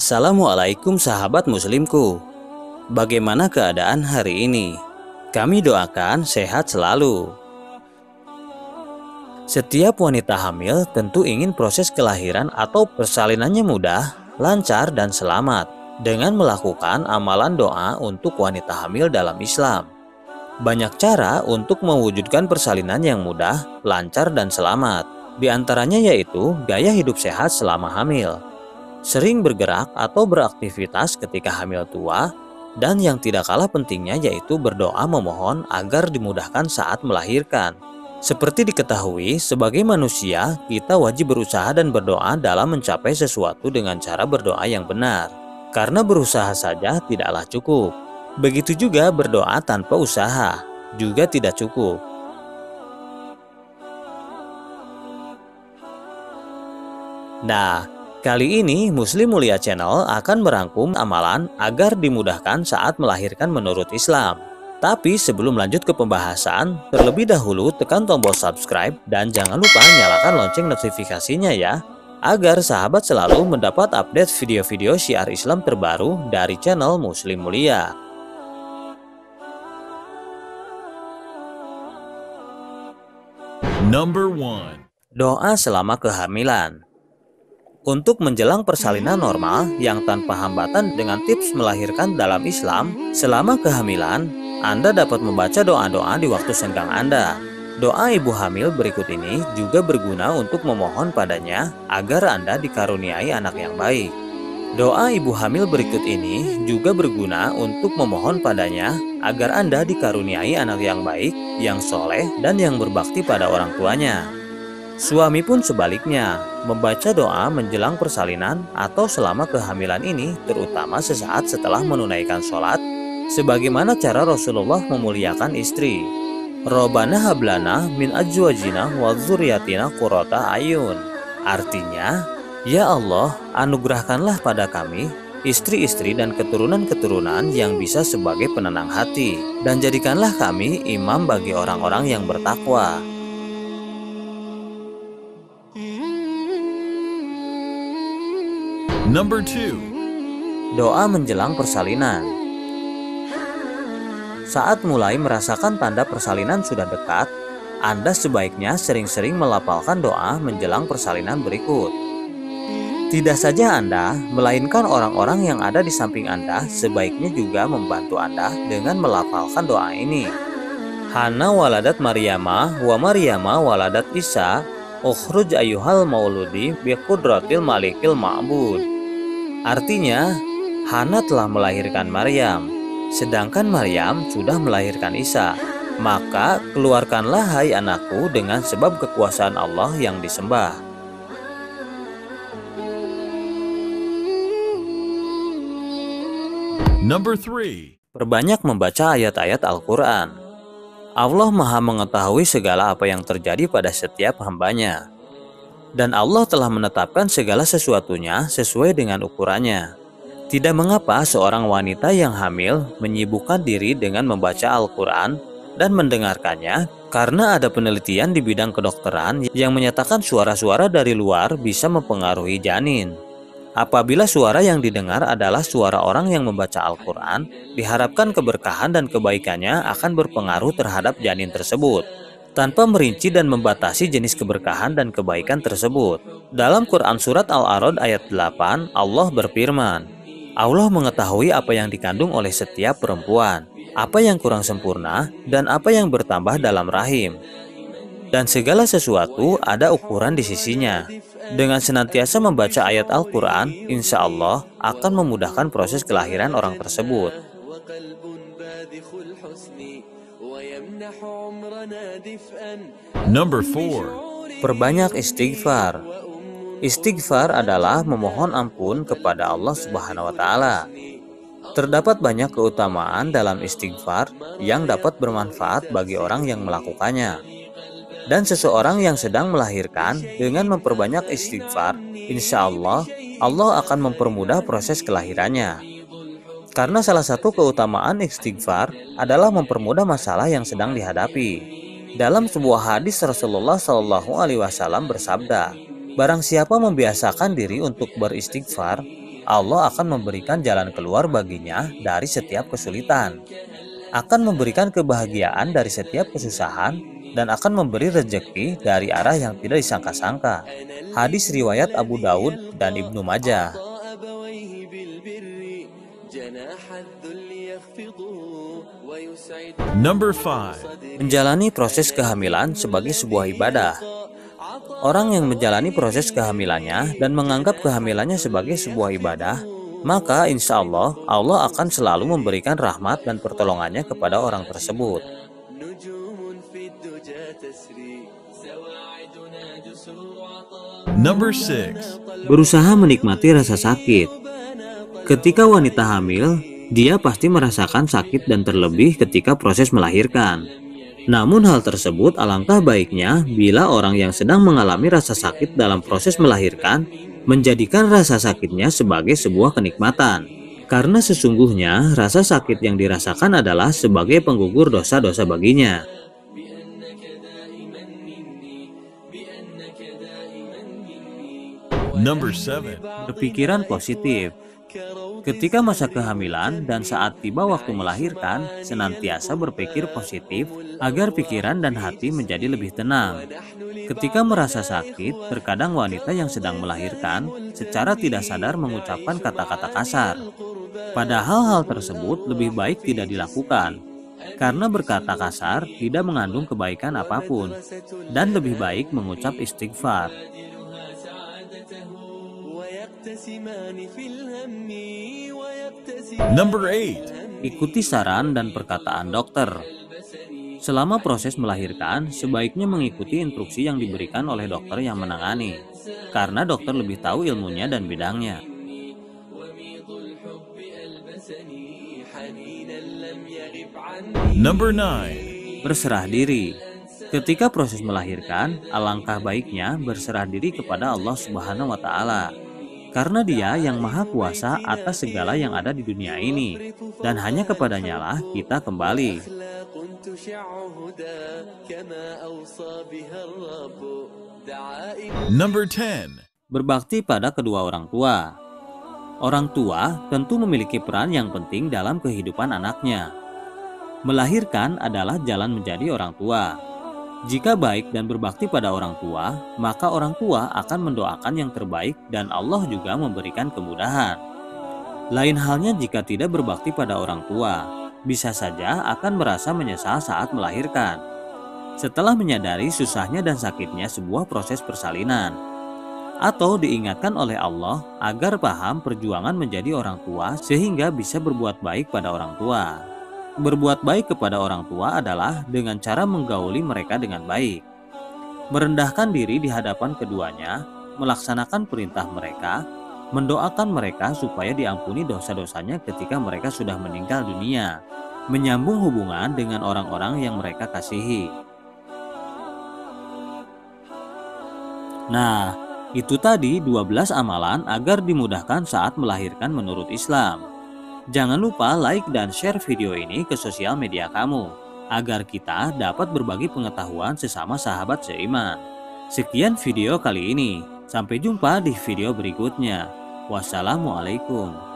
Assalamualaikum sahabat muslimku. Bagaimana keadaan hari ini? Kami doakan sehat selalu. Setiap wanita hamil tentu ingin proses kelahiran atau persalinannya mudah, lancar, dan selamat dengan melakukan amalan doa untuk wanita hamil dalam Islam. Banyak cara untuk mewujudkan persalinan yang mudah, lancar, dan selamat. Di antaranya yaitu gaya hidup sehat selama hamil, sering bergerak atau beraktivitas ketika hamil tua, dan yang tidak kalah pentingnya yaitu berdoa memohon agar dimudahkan saat melahirkan. Seperti diketahui, sebagai manusia, kita wajib berusaha dan berdoa dalam mencapai sesuatu dengan cara berdoa yang benar. Karena berusaha saja tidaklah cukup. Begitu juga berdoa tanpa usaha, juga tidak cukup. Nah, kali ini Muslim Mulia Channel akan merangkum amalan agar dimudahkan saat melahirkan menurut Islam. Tapi sebelum lanjut ke pembahasan, terlebih dahulu tekan tombol subscribe dan jangan lupa nyalakan lonceng notifikasinya ya, agar sahabat selalu mendapat update video-video syiar Islam terbaru dari channel Muslim Mulia. Number 1. Doa selama kehamilan. Untuk menjelang persalinan normal yang tanpa hambatan dengan tips melahirkan dalam Islam, selama kehamilan, Anda dapat membaca doa-doa di waktu senggang Anda. Doa ibu hamil berikut ini juga berguna untuk memohon padanya agar Anda dikaruniai anak yang baik. Doa ibu hamil berikut ini juga berguna untuk memohon padanya agar Anda dikaruniai anak yang baik, yang soleh, dan yang berbakti pada orang tuanya. Suami pun sebaliknya, membaca doa menjelang persalinan atau selama kehamilan ini terutama sesaat setelah menunaikan sholat, sebagaimana cara Rasulullah memuliakan istri. Robbana hablana min azwajina wa dzurriyyatina qurrata ayun. Artinya, ya Allah, anugerahkanlah pada kami istri-istri dan keturunan-keturunan yang bisa sebagai penenang hati, dan jadikanlah kami imam bagi orang-orang yang bertakwa. Number 2. Doa menjelang persalinan. Saat mulai merasakan tanda persalinan sudah dekat, Anda sebaiknya sering-sering melafalkan doa menjelang persalinan berikut. Tidak saja Anda, melainkan orang-orang yang ada di samping Anda sebaiknya juga membantu Anda dengan melafalkan doa ini. Hana waladat Maryama wa Maryama waladat Isa, ukhruj ayyuhal mauludi biqudratil malikil ma'bud. Artinya, Hana telah melahirkan Maryam, sedangkan Maryam sudah melahirkan Isa. Maka keluarkanlah hai anakku dengan sebab kekuasaan Allah yang disembah. Number 3. Perbanyak membaca ayat-ayat Al-Quran. Allah Maha mengetahui segala apa yang terjadi pada setiap hambanya. Dan Allah telah menetapkan segala sesuatunya sesuai dengan ukurannya. Tidak mengapa seorang wanita yang hamil menyibukkan diri dengan membaca Al-Quran dan mendengarkannya, karena ada penelitian di bidang kedokteran yang menyatakan suara-suara dari luar bisa mempengaruhi janin. Apabila suara yang didengar adalah suara orang yang membaca Al-Quran, diharapkan keberkahan dan kebaikannya akan berpengaruh terhadap janin tersebut, tanpa merinci dan membatasi jenis keberkahan dan kebaikan tersebut. Dalam Quran Surat Al-A'raf ayat 8, Allah berfirman, Allah mengetahui apa yang dikandung oleh setiap perempuan, apa yang kurang sempurna, dan apa yang bertambah dalam rahim. Dan segala sesuatu ada ukuran di sisinya. Dengan senantiasa membaca ayat Al-Quran, insya Allah akan memudahkan proses kelahiran orang tersebut. Number 4. Perbanyak istighfar. Istighfar adalah memohon ampun kepada Allah Subhanahu wa Ta'ala. Terdapat banyak keutamaan dalam istighfar yang dapat bermanfaat bagi orang yang melakukannya. Dan seseorang yang sedang melahirkan dengan memperbanyak istighfar, insya Allah akan mempermudah proses kelahirannya. Karena salah satu keutamaan istighfar adalah mempermudah masalah yang sedang dihadapi. Dalam sebuah hadis Rasulullah SAW bersabda, barang siapa membiasakan diri untuk beristighfar, Allah akan memberikan jalan keluar baginya dari setiap kesulitan, akan memberikan kebahagiaan dari setiap kesusahan, dan akan memberi rezeki dari arah yang tidak disangka-sangka. Hadis riwayat Abu Daud dan Ibnu Majah. Number 5. Menjalani proses kehamilan sebagai sebuah ibadah. Orang yang menjalani proses kehamilannya dan menganggap kehamilannya sebagai sebuah ibadah, maka insya Allah, Allah akan selalu memberikan rahmat dan pertolongannya kepada orang tersebut. Number 6. Berusaha menikmati rasa sakit. Ketika wanita hamil, dia pasti merasakan sakit dan terlebih ketika proses melahirkan. Namun hal tersebut alangkah baiknya bila orang yang sedang mengalami rasa sakit dalam proses melahirkan menjadikan rasa sakitnya sebagai sebuah kenikmatan. Karena sesungguhnya rasa sakit yang dirasakan adalah sebagai penggugur dosa-dosa baginya. Number 7. Berpikiran positif. Ketika masa kehamilan dan saat tiba waktu melahirkan, senantiasa berpikir positif agar pikiran dan hati menjadi lebih tenang. Ketika merasa sakit, terkadang wanita yang sedang melahirkan secara tidak sadar mengucapkan kata-kata kasar. Padahal hal tersebut lebih baik tidak dilakukan, karena berkata kasar tidak mengandung kebaikan apapun, dan lebih baik mengucap istighfar. Number 8. Ikuti saran dan perkataan dokter. Selama proses melahirkan, sebaiknya mengikuti instruksi yang diberikan oleh dokter yang menangani, karena dokter lebih tahu ilmunya dan bidangnya. Number 9. Berserah diri. Ketika proses melahirkan, alangkah baiknya berserah diri kepada Allah Subhanahu wa Ta'ala, karena Dia yang Maha Kuasa atas segala yang ada di dunia ini, dan hanya kepadanya lah kita kembali. Number 10. Berbakti pada kedua orang tua. Orang tua tentu memiliki peran yang penting dalam kehidupan anaknya. Melahirkan adalah jalan menjadi orang tua. Jika baik dan berbakti pada orang tua, maka orang tua akan mendoakan yang terbaik dan Allah juga memberikan kemudahan. Lain halnya jika tidak berbakti pada orang tua, bisa saja akan merasa menyesal saat melahirkan. Setelah menyadari susahnya dan sakitnya sebuah proses persalinan, atau diingatkan oleh Allah agar paham perjuangan menjadi orang tua sehingga bisa berbuat baik pada orang tua. Berbuat baik kepada orang tua adalah dengan cara menggauli mereka dengan baik, merendahkan diri di hadapan keduanya, melaksanakan perintah mereka, mendoakan mereka supaya diampuni dosa-dosanya ketika mereka sudah meninggal dunia, menyambung hubungan dengan orang-orang yang mereka kasihi. Nah, itu tadi 12 amalan agar dimudahkan saat melahirkan menurut Islam. Jangan lupa like dan share video ini ke sosial media kamu, agar kita dapat berbagi pengetahuan sesama sahabat seiman. Sekian video kali ini, sampai jumpa di video berikutnya. Wassalamualaikum.